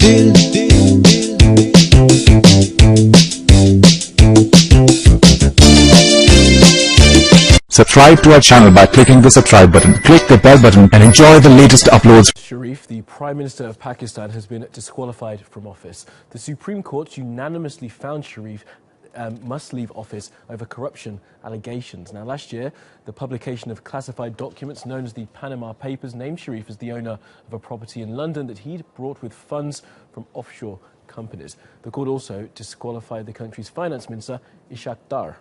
Subscribe to our channel by clicking the subscribe button. Click the bell button and enjoy the latest uploads. Sharif, the Prime Minister of Pakistan, has been disqualified from office. The Supreme Court unanimously found Sharif must leave office over corruption allegations. Now, last year, the publication of classified documents known as the Panama Papers named Sharif as the owner of a property in London that he'd brought with funds from offshore companies. The court also disqualified the country's finance minister, Ishaq Dar.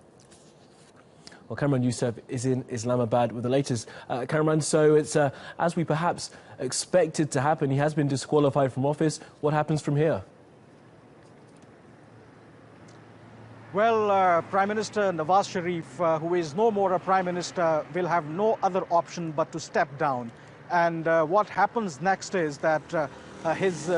Well, Kamran Youssef is in Islamabad with the latest. Kamran, so it's as we perhaps expected to happen. He has been disqualified from office. What happens from here? Well, Prime Minister Nawaz Sharif, who is no more a Prime Minister, will have no other option but to step down. And what happens next is that his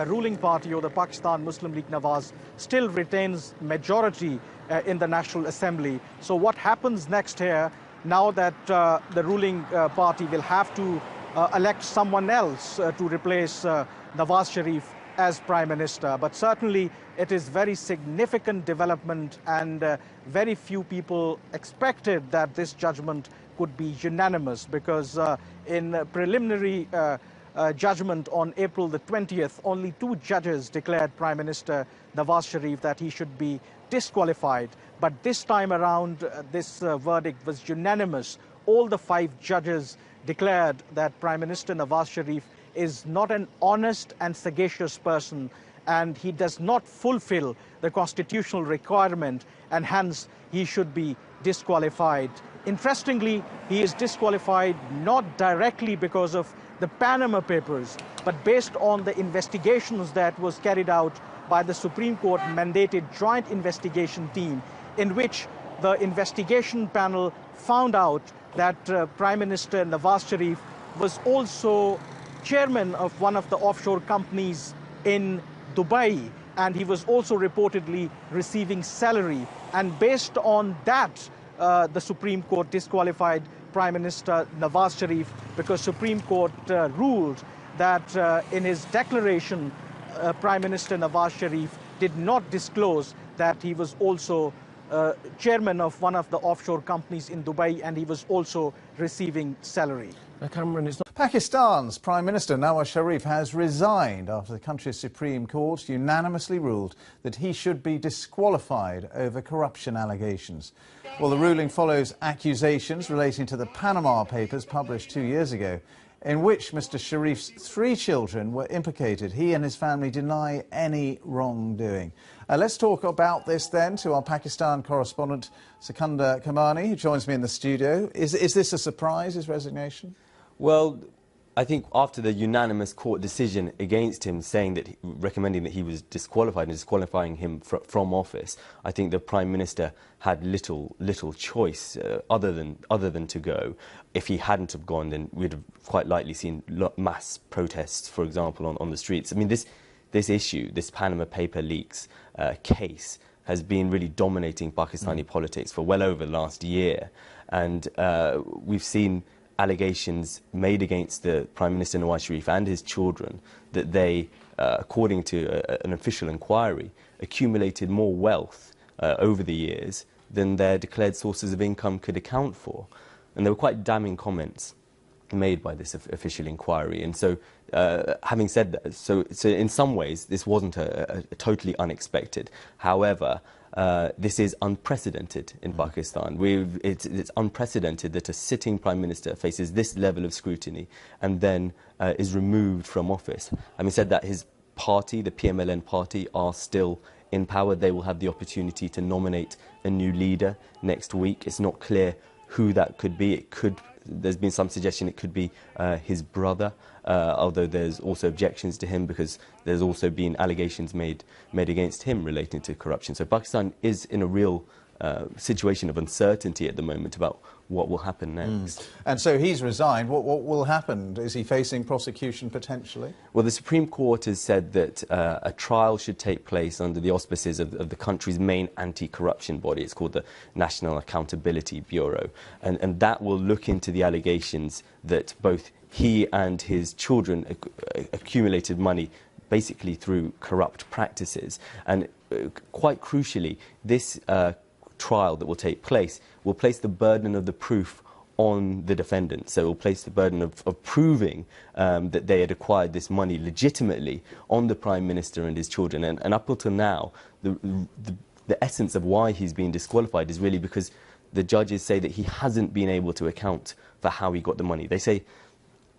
ruling party, or the Pakistan Muslim League Nawaz, still retains majority in the National Assembly. So what happens next here, now that the ruling party will have to elect someone else to replace Nawaz Sharif as Prime Minister. But certainly it is very significant development, and very few people expected that this judgment could be unanimous, because in preliminary judgment on April the 20th, only 2 judges declared Prime Minister Nawaz Sharif that he should be disqualified. But this time around, this verdict was unanimous. All the 5 judges declared that Prime Minister Nawaz Sharif is not an honest and sagacious person, and he does not fulfill the constitutional requirement, and hence he should be disqualified. Interestingly, he is disqualified not directly because of the Panama Papers, but based on the investigations that was carried out by the Supreme Court mandated joint investigation team, in which the investigation panel found out that Prime Minister Nawaz Sharif was also chairman of one of the offshore companies in Dubai, and he was also reportedly receiving salary. And based on that, the Supreme Court disqualified Prime Minister Nawaz Sharif, because Supreme Court ruled that in his declaration, Prime Minister Nawaz Sharif did not disclose that he was also chairman of one of the offshore companies in Dubai, and he was also receiving salary. Pakistan's Prime Minister Nawaz Sharif has resigned after the country's Supreme Court unanimously ruled that he should be disqualified over corruption allegations. Well, the ruling follows accusations relating to the Panama Papers published 2 years ago, in which Mr. Sharif's 3 children were implicated. He and his family deny any wrongdoing. Let's talk about this then to our Pakistan correspondent, Sikandar Kamani, who joins me in the studio. Is this a surprise, his resignation? Well, I think after the unanimous court decision against him, saying that, recommending that he was disqualified and disqualifying him from office, I think the Prime Minister had little choice other than to go. If he hadn't have gone, then we'd have quite likely seen mass protests, for example, on the streets. I mean, this issue, this Panama Paper leaks case, has been really dominating Pakistani politics for well over the last year, and we've seen allegations made against the Prime Minister Nawaz Sharif and his children that they, according to an official inquiry, accumulated more wealth over the years than their declared sources of income could account for. And there were quite damning comments made by this official inquiry. And so, having said that, so in some ways this wasn't a totally unexpected. However, this is unprecedented in Pakistan. It's unprecedented that a sitting Prime Minister faces this level of scrutiny and then is removed from office. Having said that, his party, the PML party, are still in power. They will have the opportunity to nominate a new leader next week. It's not clear who that could be. There's been some suggestion it could be his brother, although there's also objections to him because there's also been allegations made against him relating to corruption. So Pakistan is in a real situation of uncertainty at the moment about what will happen next. And so he's resigned. What will happen? Is he facing prosecution potentially? Well, the Supreme Court has said that a trial should take place under the auspices of the country's main anti-corruption body. It's called the National Accountability Bureau. And that will look into the allegations that both he and his children accumulated money basically through corrupt practices. And quite crucially, this trial that will take place will place the burden of the proof on the defendant. So it will place the burden of proving that they had acquired this money legitimately on the Prime Minister and his children. And up until now, the essence of why he's been disqualified is really because the judges say that he hasn't been able to account for how he got the money. They say,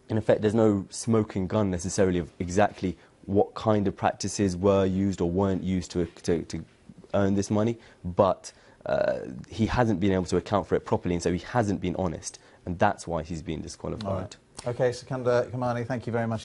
in effect, there's no smoking gun necessarily of exactly what kind of practices were used or weren't used to earn this money, but he hasn't been able to account for it properly, and so he hasn't been honest, and that's why he's been disqualified. All right. Okay, Sikandar Kamani, thank you very much.